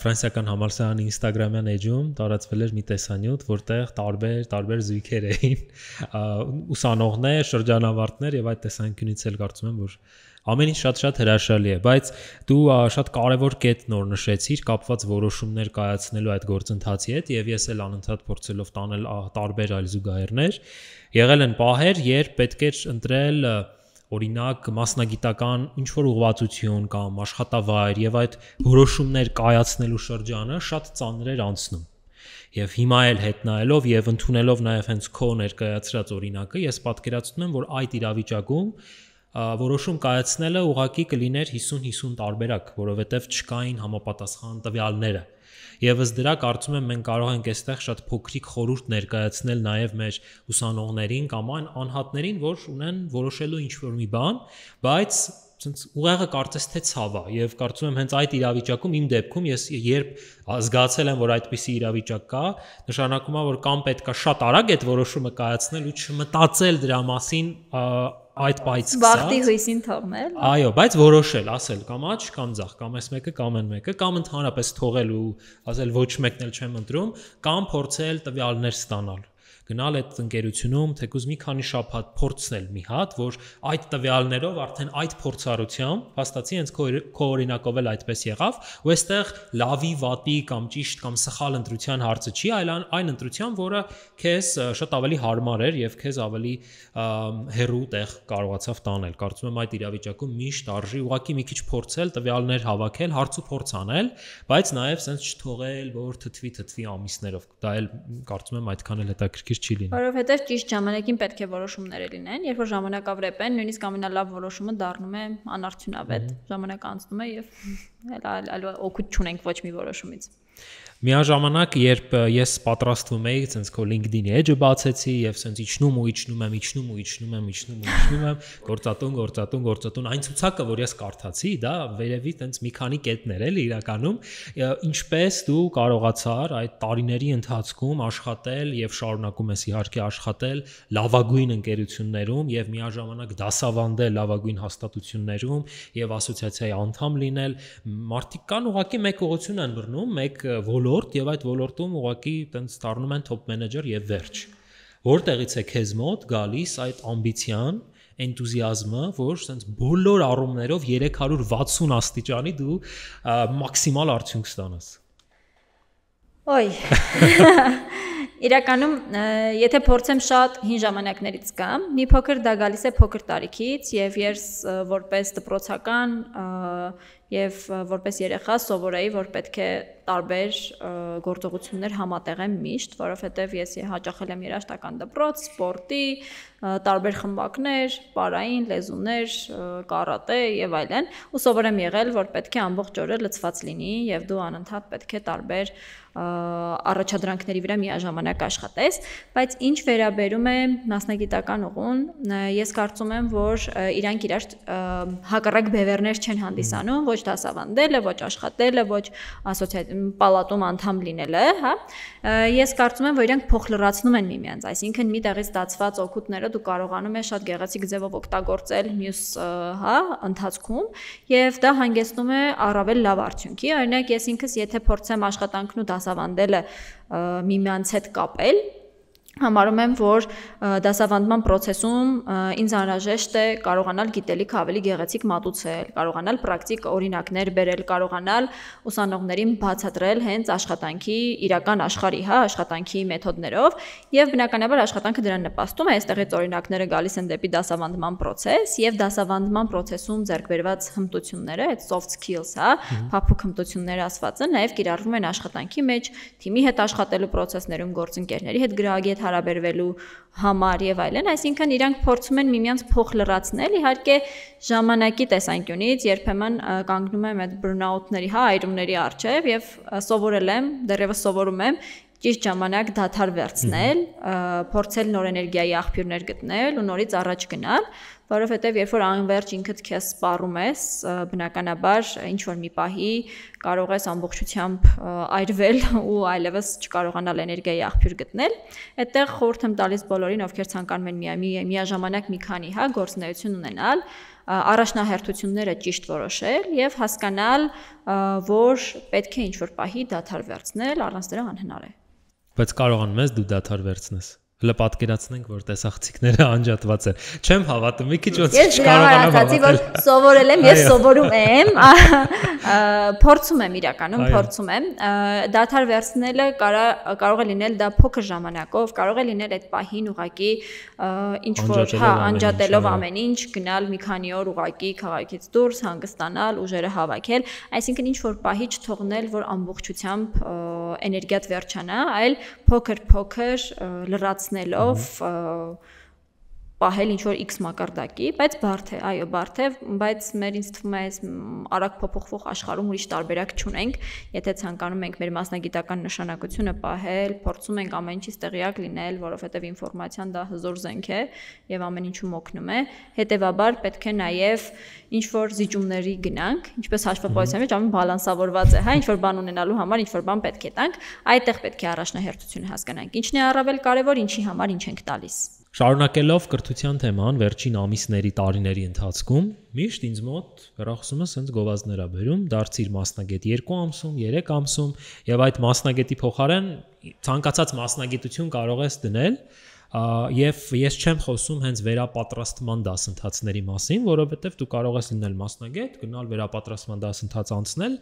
ֆրանսիական համալսարանի Instagram-յան էջում տարածվել էր մի տեսանյութ, որտեղ տարբեր զույգեր էին, ուսանողներ, շրջանավարտներ եւ այդ տեսանկյունից էլ կարծում եմ, որ ամեն ինչ շատ հրաշալի է, բայց դու շատ կարևոր կետ նոր նշեցիր կապված որոշումներ կայացնելու այդ գործընթացի հետ եւ ես էլ անընդհատ փորձելով տանել տարբեր այլ զուգահեռներ եղել են պահեր, երբ պետք էր ընտրել օրինակ մասնագիտական ինչ-որ ուղղվածություն կամ աշխատավայր եւ այդ որոշումներ կայացնելու շրջանը շատ ծանր էր անցնում։ Եվ հիմա էլ հետ նայելով եւ ընդունելով նաեւ հենց քո ներկայացրած օրինակը, ես պատկերացնում եմ, որ այդ իրավիճակում որոշում կայացնելը ուղղակի կլիներ 50-50 տարբերակ, որովհետև չկային համապատասխան տվյալները։ Եվ ըստ դրա կարծում եմ մենք կարող ենք այստեղ շատ փոքրիկ խորհուրդ ներկայացնել նաև մեր ուսանողներին կամ այն անհատներին, որ ունեն որոշելու ինչ-որ մի բան, բայց ցենց ուղեղը կարծես թե ցավ է եւ կարծում եմ հենց այդ իրավիճակում իմ դեպքում ես երբ զգացել եմ որ այդպիսի իրավիճակ կա նշանակում է որ կամ պետքա շատ արագ այդ որոշումը կայացնել ու չմտածել դրա մասին այդ պայծ սկսած Բախտի հույսին թողնել այո բայց որոշել ասել կամ աչ կամ ձախ կամ այս մեկը կամ այն մեկը կամ ընդհանրապես թողել ու ասել ոչ մեկն էլ չեմ ընտրում կամ փորձել տվյալներ ստանալ գնալ այդ ընկերությունում թեկուզ մի քանի շաբաթ փորձնել մի հատ, որ այդ տվյալներով արդեն այդ փորձառությամբ, փաստացի հենց քո օրինակով էլ այդպես եղավ, ու այստեղ լավի, վատի կամ ճիշտ կամ սխալ ընտրության հարցը չի, այլ այն ընտրության, որը քեզ շատ ավելի հարմար էր եւ քեզ ավելի հեռու տեղ կարողացավ տանել։ Կարծում եմ այդ իրավիճակում միշտ արժի ուղղակի մի քիչ փորձել, տվյալներ հավաքել, հարց ու փորձ անել, բայց նաեւ sense չթողել, որ թթվի ամիսներով։ Դա էլ կարծում եմ այդքան էլ հետաքրքիր չի լինի։ Որովհետև ճիշտ ժամանակին պետք է որոշումներ լինեն, երբ որ ժամանակավրեպ են, նույնիսկ ամենալավ որոշումը դառնում է անարդյունավետ։ Ժամանակը անցնում է եւ այլ օգուտ չունենք ոչ մի որոշումից։ Միաժամանակ երբ ես պատրաստվում էի, ցենց քո LinkedIn-ի էջը բացեցի եւ ցենց իջնում եմ, գործատուն, այն ցուցակը, որ ես կարդացի, դա վերևի ցենց մի քանի կետներ էլի իրականում, ինչպես դու կարողացար այդ տարիների ընթացքում աշխատել եւ շարունակում ես իհարկե աշխատել լավագույն ընկերություններում եւ միաժամանակ դասավանդել լավագույն հաստատություններում եւ ասոցիացիայի անդամ լինել, մարդիկ կան ուղղակի մեկ ուղղություն են բռնում, մեկ եւ այդ ոլորտում ուղղակի տենց դառնում են top manager եւ վերջ։ Որտեղից է քեզ մոտ գալիս այդ ամբիցիան, էնտուզիազմը, որ sense բոլոր առումներով 360 աստիճանի դու մաքսիմալ արդյունք ստանաս։ Ոյ։ Իրականում, եթե փորձեմ շատ հին ժամանակներից կամ, մի փոքր դա գալիս է փոքր տարիքից եւ ես որպես դպրոցական եւ որպես երեխա սովորեի, որ պետք է տարբեր գործողություններ համատեղեմ միշտ, որովհետեւ ես հաճախել եմ երաժշտական դպրոց, սպորտի, տարբեր խմբակներ, պարային, լեզուներ, կարատե եւ այլն, ու սովոր եմ եղել, որ պետք է ամբողջ օրը լցված լինի եւ դու անընդհատ պետք է տարբեր առաջադրանքների վրա միաժամանակ աշխատես, բայց ինչ վերաբերում է մասնագիտական ուղուն, ես կարծում եմ, որ իրանք իրար հակառակ բևեռներ չեն հանդիսանում, ոչ դասավանդելը, ոչ աշխատելը, ոչ պալատում անդամ լինելը, հա։ Ես կարծում եմ, որ իրանք փոխլրացնում են միմյանց, այսինքն մի տեղից ստացված օգուտները դու կարողանում ես շատ գեղեցիկ ձևով օգտագործել մյուս, հա, ընթացքում, եւ դա հանգեցնում է առավել լավ արդյունքի։ Օրինակ, ես ինքս եթե փորձեմ աշխատանքն ու դասավանդելը միմյանց հետ կապել, համարում եմ, որ դասավանդման process-ում ինձ անհրաժեշտ է կարողանալ գիտելիք ավելի գեղեցիկ մատուցել, կարողանալ պրակտիկ օրինակներ բերել, կարողանալ ուսանողներին բացատրել հենց աշխատանքի իրական աշխարհի, հա, աշխատանքի մեթոդներով, եւ բնականաբար աշխատանքը դրան նպաստում է, այստեղից օրինակները գալիս են դեպի դասավանդման process եւ դասավանդման process-ում ձեռք բերված հմտությունները, այդ soft skills, հա, փափուկ հմտություններ ասվածը նաեւ կիրառվում են աշխատանքի մեջ, թիմի հետ աշխատելու process-ներում, գործընկերների հետ գրագետ հարաբերվելու համար եւ այլն, այսինքն իրանք փորձում են միմյանց փոխլրացնել, իհարկե ժամանակի տեսանկյունից երբեմն կանգնում եմ այդ burnout-ների, հա, այրումների առջև եւ սովորել եմ, դեռևս սովորում եմ ճիշտ ժամանակ դադար վերցնել, փորձել նոր էներգիայի աղբյուրներ գտնել ու նորից առաջ գնալ, որովհետև երբ որ անverջ ինքդ քեզ սպառում ես, բնականաբար ինչ որ մի պահի կարող ես ամբողջությամբ այրվել ու այլևս չկարողանալ էներգիայի աղբյուր գտնել։ Այդտեղ խորհուրդ եմ տալիս բոլորին, ովքեր ցանկանում են միաժամանակ մի քանի, հա, գործունեություն ունենալ, առաջնահերթությունները ճիշտ որոշել եւ հասկանալ, որ պետք է ինչ որ պահի դադար վերցնել, առանց դրա անհնար է։ Բայց կարողանում ես դու դադար վերցնես։ Հələ պատկերացնենք, որ տեսախցիկները անջատված են։ Չեմ հավատում, մի քիչ ոնց չկարողանամ հավատալ։ Ես սովորել եմ, ես սովորում եմ, փորձում եմ իրականում, փորձում եմ։ Դադար վերցնելը կարող է լինել դա փոքր ժամանակով, կարող է լինել այդ պահին ուղակի ինչ որ, հա, անջատելով ամեն ինչ, գնալ մի քանի օր ուղակի քաղաքից դուրս, հանգստանալ, ուժերը հավաքել, այսինքն ինչ որ պահի չթողնել, որ ամբողջությամբ էներգիات վերջանա, այլ փոքր-փոքր լրացնելով պահել ինչ որ X մակարդակի, բայց բարդ է, այո, բարդ է, բայց մեր ինձ թվում է այս արագ փոփոխվող աշխարհում ուրիշ տարբերակ չունենք, եթե ցանկանում ենք մեր մասնագիտական նշանակությունը պահել, փորձում ենք ամեն ինչից տեղյակ լինել, որովհետև ինֆորմացիան դա հզոր զենք է եւ ամեն ինչում օգնում է, հետեւաբար պետք է նաեւ ինչ որ զիջումների գնանք, ինչպես հաշվապահության մեջ ամեն բալանսավորված է, հա, ինչ որ բան ունենալու համար ինչ որ բան պետք է տանք, այդտեղ պետք է առաջնահերթությունը հասկանանք, ինչն է առավել կարևոր, ինչի համար ինչ ենք տալիս։ Շարունակելով կրթության թեման վերջին ամիսների տարիների ընթացքում միշտ ինձ մոտ հեռախոսումը սենց գովազդներ ա բերում, դարձիր մասնագետ 2 ամսում, 3 ամսում եւ այդ մասնագետի փոխարեն ցանկացած մասնագիտություն կարող ես դնել եւ ես չեմ խոսում հենց վերապատրաստման դասընթացների մասին, որովհետեւ դու կարող ես լինել մասնագետ, գնալ վերապատրաստման դասընթաց անցնել,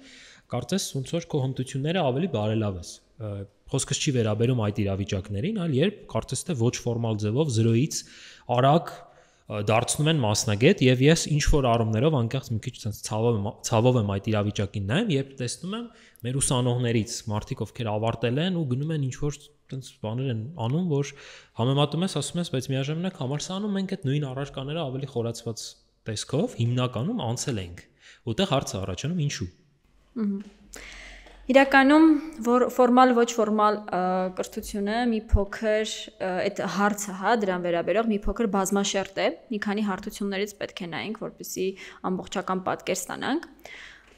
կարծես ոնց որ քո հմտությունները ավելի բարելավես։ Խոսքս չի վերաբերում այդ իրավիճակներին, այլ երբ կարծես թե ոչ ֆորմալ ձևով 0-ից արագ դարձնում են մասնագետ եւ ես ինչ որ առումներով անկեղծ մի քիչ ցավով եմ այդ իրավիճակին նայում, երբ տեսնում եմ մեր ուսանողներից մարդիկ ովքեր ավարտել են ու գնում են ինչ որ տենց բաներ են անում, որ համեմատում ես, ասում ես, բայց միաժամանակ համալսարանում մենք այդ նույն առարկաները ավելի խորացված տեսքով հիմնականում անցել ենք։ Որտեղ հարցը առաջանում ինչու։ Իրականում ֆորմալ ոչ ֆորմալ կրթությունը մի փոքր այդ հարցը, հա, դրան վերաբերող մի փոքր բազմաշերտ է, մի քանի հարթություններից պետք է նայենք, որպեսզի ամբողջական պատկեր ստանանք։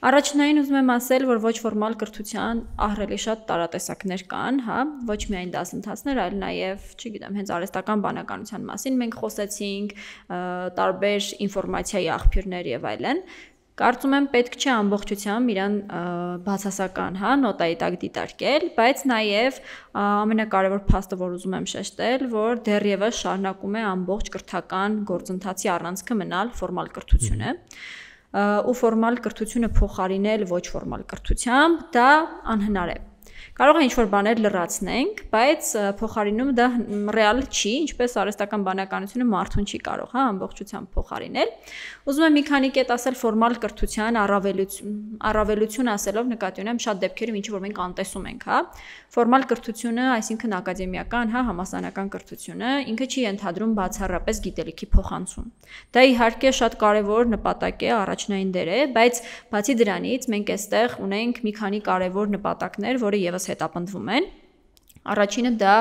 Առաջնային ուզում եմ ասել, որ ոչ ֆորմալ կրթության ահռելի շատ տարատեսակներ կան, հա, ոչ միայն դասընթացներ, այլ նաև, չգիտեմ, հենց արհեստական բանականության մասին մենք խոսեցինք, տարբեր ինֆորմացիայի աղբյուրներ եւ այլն։ Կարծում եմ պետք չէ ամբողջությամբ իրան բացասական, հա, նոտայի տակ դիտարկել, բայց նաև ամենակարևոր փաստը, որ ուզում եմ շեշտել, որ դեռևս շարունակում է ամբողջ կրթական գործընթացի առանցքը մնալ ֆորմալ կրթությունը, ու ֆորմալ կրթությունը փոխարինել ոչ ֆորմալ կրթությամբ, դա անհնար է։ Կարող է ինչ-որ բաներ լրացնենք, բայց փոխարինում դա ռեալ չի, ինչպես արհեստական բանականությունը մարդուն չի կարող, հա, ամբողջությամբ փոխարինել։ Ուզում եմ մի քանի կետ ասել ֆորմալ կրթության առավելություն ասելով նկատի ունեմ շատ դեպքերում ինչ որ մենք անտեսում ենք, հա։ Ֆորմալ կրթությունը, այսինքն ակադեմիական, հա, համալսարանական կրթությունը, ինքը չի ենթադրում բացառապես գիտելիքի փոխանցում։ Դա իհարկե շատ կարևոր նպատակ է, առաջնային դեր է, բայց բացի դրանից մենք այստեղ ունենք մի քանի կարևոր նպատակներ, որը եւս հետապնդվում են։ Առաջինը դա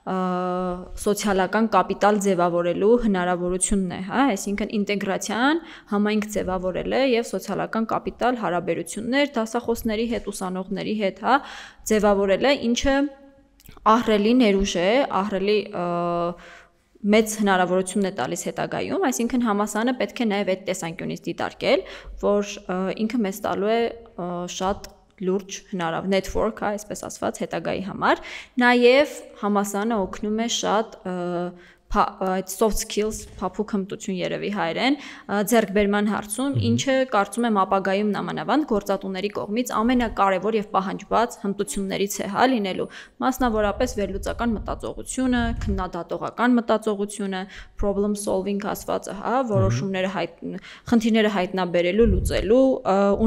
սոցիալական կապիտալ ձևավորելու հնարավորությունն է, հա, այսինքն ինտեգրացիան համայնք ձևավորելը եւ սոցիալական կապիտալ հարաբերություններ դասախոսների հետ, ուսանողների հետ, հա, ձևավորելը, ինչը ահռելի ներուժ է, ահռելի մեծ հնարավորություն է տալիս հետագայում, այսինքն համալսարանը պետք է նաեւ այդ տեսանկյունից դիտարկել, որ ինքը մեզ տալու է շատ լուրջ network, հա, այսպես ասված, հետագայի համար, նաև համալսարանը օգնում է շատ այդ soft skills, փափուկ հմտություն երևի հայերեն, ձեռքբերման հարցում, ինչը կարծում եմ ապագայում նամանավանդ գործատուների կողմից ամենակարևոր եւ պահանջված հմտություններից է, հա, լինելու, մասնավորապես վերլուծական մտածողությունը, քննադատողական մտածողությունը, problem solving ասվածը, հա, որոշումները խնդիրները հայտնաբերելու, լուծելու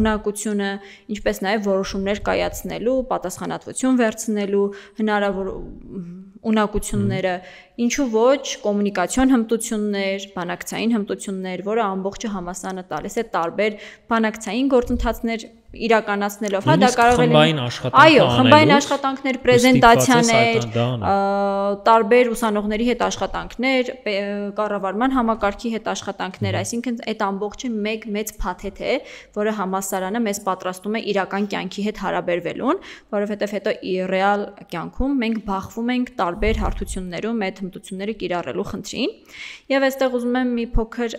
ունակությունը, ինչպես նաեւ որոշումներ կայացնելու, պատասխանատվություն վերցնելու հնարավոր ունակությունները, ինչու ոչ կոմունիկացիոն հմտություններ, բանակցային հմտություններ, որը ամբողջը համալսարանը տալիս է տարբեր բանակցային գործընթացներ իրականացնելով, հա, դա կարող է խմբային աշխատանքներ, այո, խմբային աշխատանքներ, պրեզենտացիաներ, տարբեր ուսանողների հետ աշխատանքներ, կառավարման համակարգի հետ աշխատանքներ, այսինքն այդ ամբողջը մեկ մեծ փաթեթ է, որը համալսարանը մեզ պատրաստում է իրական կյանքի հետ հարաբերվելուն, որովհետև հետո ռեալ կյանքում մենք բախվում ենք տարբեր հարթություններում այդ հմտությունները կիրառելու խնդրին, եւ այստեղ ուզում եմ մի փոքր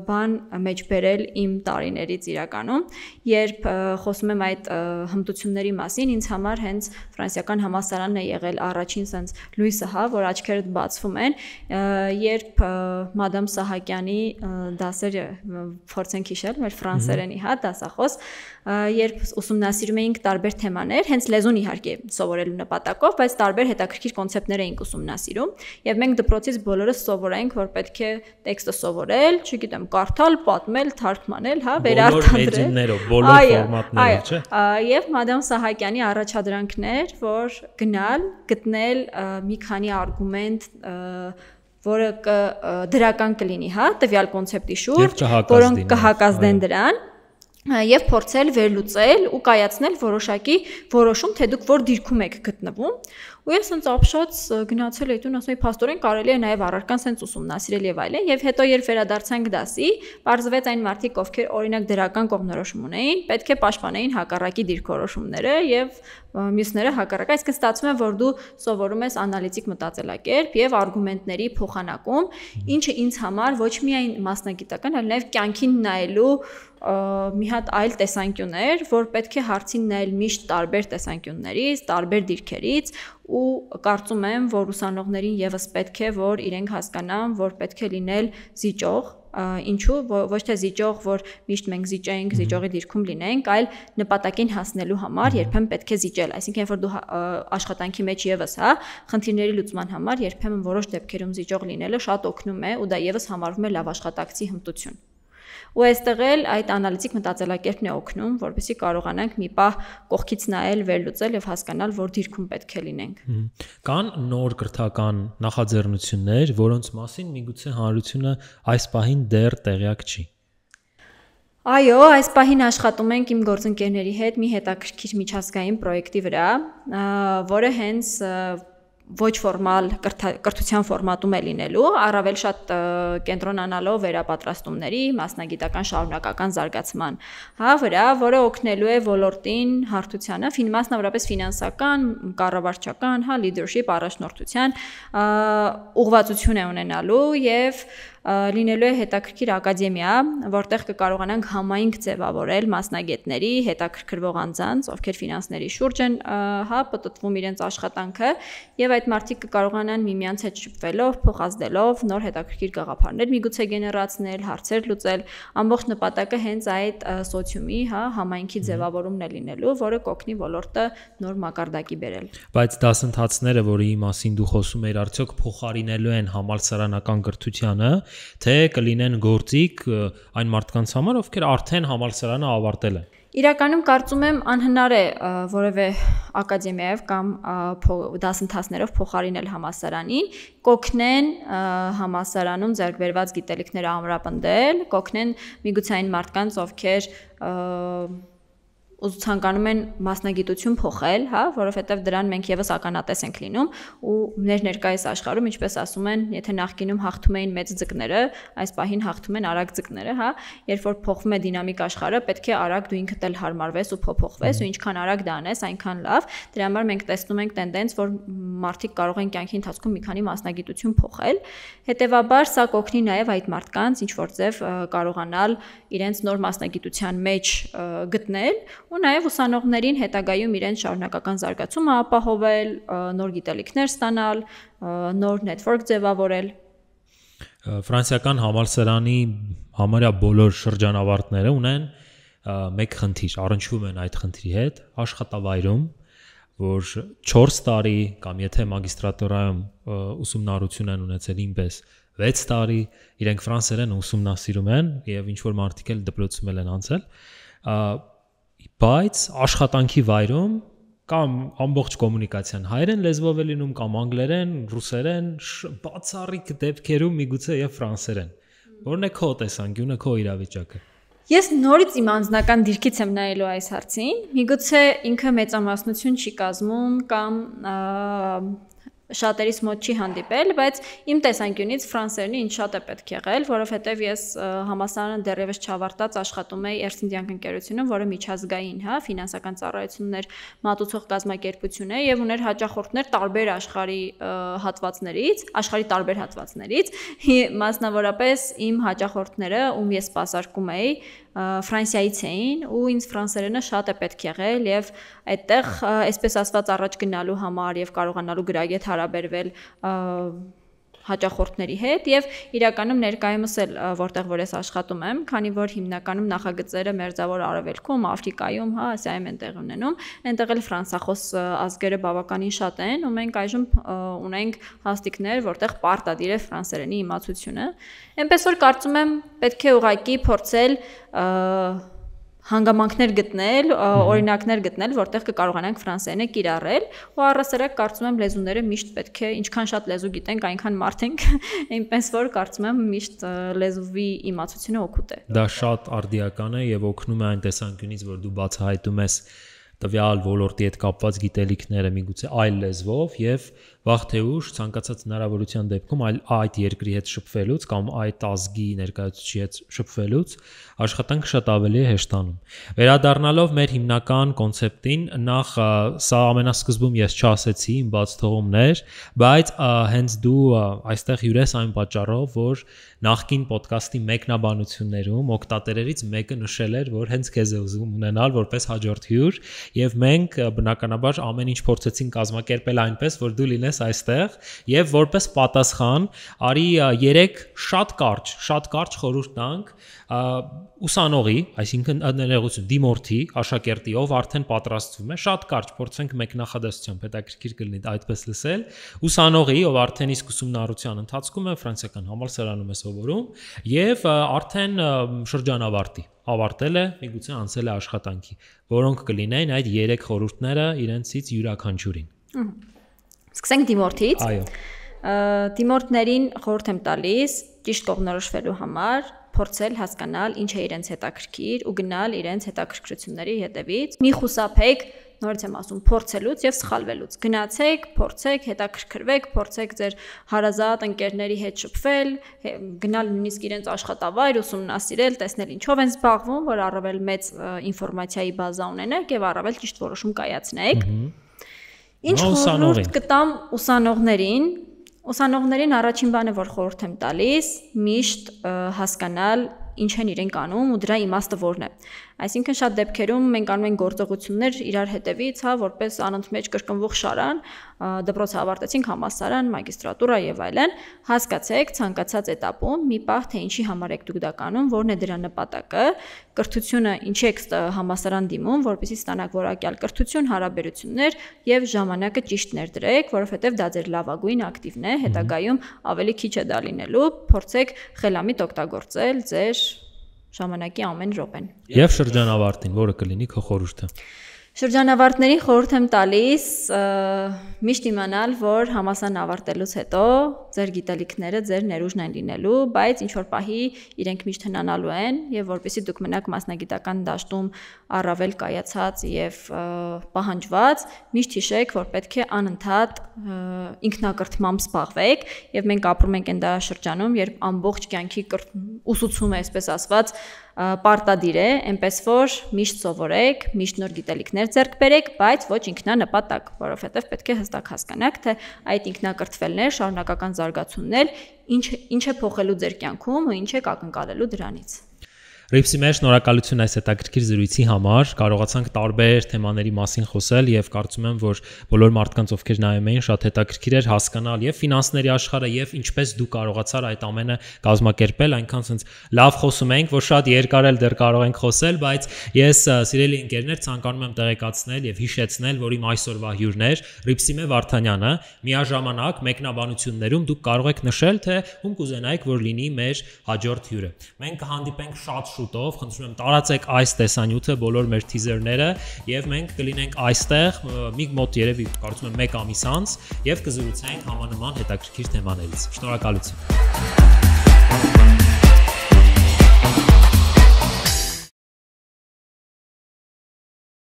բան մեջբերել իմ տարիներից իրականում, երբ խոսում եմ այդ հմտությունների մասին, ինձ համար հենց ֆրանսիական համալսարանն է եղել առաջին sense լույսը, հա, որ աչքերդ բացվում են, երբ մադամ Սահակյանի դասերը փորձենք հիշել, մեր ֆրանսերենի, հա, դասախոս, երբ ուսումնասիրում էինք տարբեր թեմաներ, հենց լեզուն իհարկե սովորելու նպատակով, բայց տարբեր հետաքրքիր կոնցեպտներ էինք ուսումնասիրում, եւ մենք դպրոցից բոլորս սովորենք, որ պետք է տեքստը սովորել, չգիտեմ, կարդալ, պատմել, թարգմանել, հա, վերարտադրել, բոլոր ֆորմատներով, չէ՞։ Եվ մադամ Սահակյանի առաջադրանքներ, որ գնալ, գտնել մի քանի արգումենտ որը դրական կլինի, հա, տվյալ կոնցեպտի շուրջ, որոնք կհակազդեն դրան եւ փորձել վերլուծել ու կայացնել որոշակի որոշում, թե դուք որ դիրքում եք գտնվում։ Ու ես ինձ ապշած գնացել էի տուն, ասում էի, փաստորեն կարելի է նաեւ առարկան սենց ուսումնասիրել եւ այլն, եւ հետո երբ վերադարձանք դասի, բարձվեց այն մարդիկ, ովքեր օրինակ դրական կողմնորոշում ունեին, պետք է պաշտպանեին հակառակի դիրքորոշումները եւ մյուսները հակառակ, այսինքն ստացվում է, որ դու սովորում ես անալիտիկ մտածելակերպ եւ արգումենտների փոխանակում, ինչը ինձ համար ոչ միայն մասնագիտական, այլ նաեւ կյանքին նայելու մի հատ այլ տեսանկյուն էր, որ պետք է հարցին նայել միշտ տարբեր տեսանկյուններից, տարբեր դիրքերից ու կարծում եմ, որ ուսանողներին եւս պետք է, որ իրենք հասկանան, որ պետք է լինել զիջող, ինչու ոչ թե զիջող, որ միշտ մենք զիջենք, զիջողի դիրքում լինենք, այլ նպատակին հասնելու համար երբեմն պետք է զիջել, այսինքն երբ որ դու աշխատանքի մեջ եւս, հա, խնդիրների լուծման համար երբեմն որոշ դեպքերում զիջող լինելը շատ օգնում է ու դա եւս համարվում է լավ աշխատակցի հմտություն։ Ու այստեղ էլ այդ անալիտիկ մտածելակերպն է օգնում, որպեսզի կարողանանք մի պահ կողքից նայել, վերլուծել եւ հասկանալ, որ դիրքում պետք է լինենք։ Կան նոր կրթական նախաձեռնություններ, որոնց մասին միգուցե հանրությունը այս պահին դեռ տեղյակ չի։ Այո, այս պահին աշխատում ենք իմ գործընկերների հետ մի հետաքրքիր միջազգային պրոյեկտի վրա, որը հենց ոչ ֆորմալ կրթության ֆորմատում է լինելու, առավել շատ կենտրոնանալով վերապատրաստումների, մասնագիտական շարունակական զարգացման վրա, որը օգնելու է ոլորտին, հարթությանը, մասնավորապես ֆինանսական, կառավարչական, leadership, առաջնորդության ուղղվածություն է ունենալու եւ լինելու է հետաքրքիր ակադեմիա, որտեղ կկարողանանք համայնք ձևավորել մասնագետների, հետաքրքրվող անձանց, ովքեր ֆինանսների շուրջ են, պտտվում իրենց աշխատանքը, եւ այդ մարդիկ կկարողանան միմյանց հետ շփվելով, փոխազդելով, նոր հետաքրքիր գաղափարներ միգուցե գեներացնել, հարցեր լուծել, ամբողջ նպատակը հենց այդ սոցիումի, համայնքի ձևավորումն է լինելու, որը կօգնի ոլորտը նոր մակարդակի բերել։ Բայց դասընթացները, որի մասին դու խոսում ես, արդյոք փոխարինելու են համալսարանական կրթությանը, թե կլինեն գործիք այն մարդկանց համար, ովքեր արդեն համալսարանը ավարտել են։ Իրականում կարծում եմ անհնար է որևէ ակադեմիայով կամ դասընթացներով փոխարինել համալսարանին, կօգնեն համալսարանում ձեռք բերված գիտելիքները ամրապնդել, կօգնեն միգուցե այն մարդկանց, ովքեր ցանկանում են մասնագիտություն փոխել, որովհետև դրան մենք եւս ականատես ենք լինում ու մեր ներկայիս աշխարհում, ինչպես ասում են, եթե նախկինում հաղթում էին մեծ ձկները, այս պահին հաղթում են արագ ձկները, երբ որ փոխվում է դինամիկ աշխարհը, պետք է արագ դու ինքդ էլ հարմարվես ու փոփոխվես ու ինչքան արագ դա անես, այնքան լավ։ Դրա համար մենք տեսնում ենք տենդենց, որ մարդիկ կարող են կյանքի ընթացքում մի քանի մասնագիտություն փոխել։ Հետևաբար սա կօգնի նաեւ այդ մարդկանց ինչ որ ձև կարողանալ իրենց նոր մասնագիտության մեջ գտնել ու նաև ուսանողներին հետագայում իրենց շարունակական զարգացումը ապահովել, նոր գիտելիքներ ստանալ, նոր network ձևավորել։ Ֆրանսիական համալսարանի համարյա բոլոր շրջանավարտները ունեն մեկ խնդիր, առնչվում են այդ խնդրի հետ, աշխատավայրում, որ 4 տարի կամ եթե մագիստրատուրայում ուսումնառություն են ունեցել ինպես 6 տարի, իրենք ֆրանսերեն ուսումնասիրում են եւ ինչ որ մարդիկ էլ դպրոցում են անցել, բայց աշխատանքի վայրում կամ ամբողջ կոմունիկացիան հայերեն լեզվով է լինում կամ անգլերեն, ռուսերեն, բացառիկ դեպքերում միգուցե եւ ֆրանսերեն։ Որն է քո տեսանկյունը, քո իրավիճակը։ Ես նորից իմ անձնական դիրքից եմ նայելու այս հարցին։ Միգուցե ինքը մեծամասնություն չի կազմում կամ շատերիս մոտ չի հանդիպել, բայց իմ տեսանկյունից ֆրանսերենը ինձ շատ է պետք եղել, որովհետև ես համալսարանը դեռևս չավարտած աշխատում էի Էրսինդյանք ընկերությունում, որը միջազգային, ֆինանսական ծառայություններ մատուցող կազմակերպություն է եւ ուներ հաճախորդներ տարբեր աշխարհի տարբեր հատվածներից, մասնավորապես իմ հաճախորդները, ում ես սպասարկում էի, Ֆրանսիայից էին ու ինձ ֆրանսերենը շատ է պետք եղել եւ այդտեղ այսպես ասված առաջ գնալու համար եւ կարողանալու գրագետ հարաբերվել հաճախորդների հետ եւ իրականում ներկայումս էլ որտեղ որ ես աշխատում եմ, քանի որ հիմնականում նախագծերը Մերձավոր Արևելքում, Աֆրիկայում, Ասիայում են տեղ ունենում, այնտեղ էլ ֆրանսախոս ազգերը բավականին շատ են ու մենք այժմ ունենք հաստիկներ, որտեղ պարտադիր է ֆրանսերենի իմացությունը։ Այնպես որ կարծում եմ պետք է ուղղակի փորձել հանգամանքներ գտնել, օրինակներ գտնել, որտեղ կկարողանանք ֆրանսերենը կիրառել, ու առասարակ կարծում եմ լեզուները միշտ պետք է, ինչքան շատ լեզու գիտենք, այնքան մարդ ենք, այնպես որ կարծում եմ միշտ լեզուի իմացությունը օգուտ է։ Դա շատ արդիական է եւ օգնում է այն տեսանկյունից, որ դու բացահայտում ես տվյալ ոլորտի հետ կապված գիտելիքները միգուցե այլ լեզվով եւ վաղ թե ուշ ցանկացած հնարավորության դեպքում այդ երկրի հետ շփվելուց կամ այդ ազգի ներկայացուցիչի հետ շփվելուց աշխատանքը շատ ավելի է հեշտանում։ Վերադառնալով մեր հիմնական կոնցեպտին, նախ սա ամենասկզբում ես չասեցի, իմ բաց թողումներ, բայց հենց դու այստեղ հյուրես այն պատճառով, որ նախկին ոդկասթի մեկնաբանություններում օգտատերերից մեկը նշել էր, որ հենց քեզ է ուզում ունենալ որպես հաջորդ հյուր, եւ մենք բնականաբար ամեն ինչ փորձեցինք կազմակերպել այնպես, որ դու լինես այստեղ եւ որպես պատասխան արի 3 շատ կարճ խորհուրդ տանք ուսանողի, այսինքն ներողություն, դիմորդի, աշակերտի, ով արդեն պատրաստվում է, շատ կարճ փորձենք մեկնախադասությամբ, հետաքրքիր կլինի այդպես լսել, ուսանողի, ով արդեն իսկ ուսումնառության ընթացքում է, ֆրանսիական համալսարանում է սովորում, եւ արդեն շրջանավարտի ավարտել է, միգուցե անցել է աշխատանքի, որոնք կլինեն այդ 3 խորհուրդները իրենցից յուրաքանչյուրին։ Սկսենք դիմորդից։ Այո։ Դիմորդներին խորհուրդ եմ տալիս ճիշտ կողմնորոշվելու համար փորձել հասկանալ ինչ է իրենց հետաքրքիր ու գնալ իրենց հետաքրքրությունների հետևից։ Մի խուսափեք, նորից եմ ասում, փորձելուց եւ սխալվելուց։ Գնացեք, փորձեք, հետաքրքրվեք, փորձեք ձեր հարազատ ընկերների հետ շփվել, գնալ նույնիսկ իրենց աշխատավայր ուսումնասիրել, տեսնել ինչով են զբաղվում, որ առավել մեծ ինֆորմացիայի բազա ունենեք եւ առավել ճիշտ որոշում կայացնեք։ Ինչ խորհուրդ կտամ ուսանողներին։ Ուսանողներին առաջին բանը, որ խորհուրդ եմ տալիս, միշտ հասկանալ ինչ են իրենք անում ու դրա իմաստը որն է։ Այսինքն շատ դեպքերում մենք անում ենք գործողություններ իրար հետևից, հա, որպես անընդմեջ կրկնվող շարան, դպրոցը ավարտեցինք, համալսարան, մագիստրատուրա եւ այլն, հասկացեք ցանկացած этаպում մի պահ թե ինչի համար եք դուք դա կանում, որն է դրա նպատակը, կրթությունը ինչի եք համալսարան դիմում, որպեսզի ստանաք որակյալ կրթություն, հարաբերություններ եւ ժամանակը ճիշտ ներդրեք, որովհետեւ դա ձեր լավագույն ակտիվն է, հետագայում ավելի քիչ է դա լինելու, փորձեք խելամիտ օգտագործել ձեր ժամանակի ամեն րոպեն։ Եվ շրջանավարտին, որը կլինի քո խորհուրդը։ Շրջանավարտներին խորհուրդ եմ տալիս միշտ իմանալ, որ համալսարան ավարտելուց հետո ձեր գիտելիքները ձեր ներուժն են լինելու, բայց ինչ որ պահի իրենք միշտ հնանալու են եւ որպեսզի դուք մնաք մասնագիտական դաշտում առավել կայացած եւ պահանջված, միշտ հիշեք, որ պետք է անընդհատ ինքնակրթմամբ զբաղվեք եւ մենք ապրում ենք այն դարաշրջանում, երբ ամբողջ կյանքի ուսուցումը, այսպես ասված, պարտադիր է, այնպես որ միշտ սովորեք, միշտ նոր գիտելիքներ ձեռք բերեք, բայց ոչ ինքնանպատակ, որովհետև պետք է հստակ հասկանաք, թե այդ ինքնակրթվելն է, շարունակական զարգացումն ինչ է փոխելու ձեր կյանքում ու ինչ է ակնկալելու դրանից։ Ռիփսի մեջ շնորհակալություն այս հետաքրքիր զրույցի համար, կարողացանք տարբեր թեմաների մասին խոսել եւ կարծում եմ, որ բոլոր մարդկանց, ովքեր նայում էին, շատ հետաքրքիր էր հասկանալ եւ ֆինանսների աշխարհը եւ ինչպես դու կարողացար այդ ամենը կազմակերպել, այնքան sense լավ խոսում ենք, որ շատ երկար էլ դեռ կարող ենք խոսել, բայց ես սիրելի ընկերներ ցանկանում եմ տեղեկացնել եւ հիշեցնել, որ իմ այսօրվա հյուրն էր Ռիփսիմե Վարդանյանը, միաժամանակ մեկնաբանություններում դուք կարող եք նշել, թե ում կուզենայիք, որ լինի մեր հաջորդ հյուրը։ Մենք կհանդիպենք շատ շուտով, խնդրում եմ տարածեք այս տեսանյութը, բոլոր մեր թիզերները եւ մենք կլինենք այստեղ մի մոտ երևի կարծում եմ 1 ամիս անց եւ կզրուցենք համանման հետաքրքիր թեմաներից։ Շնորհակալություն։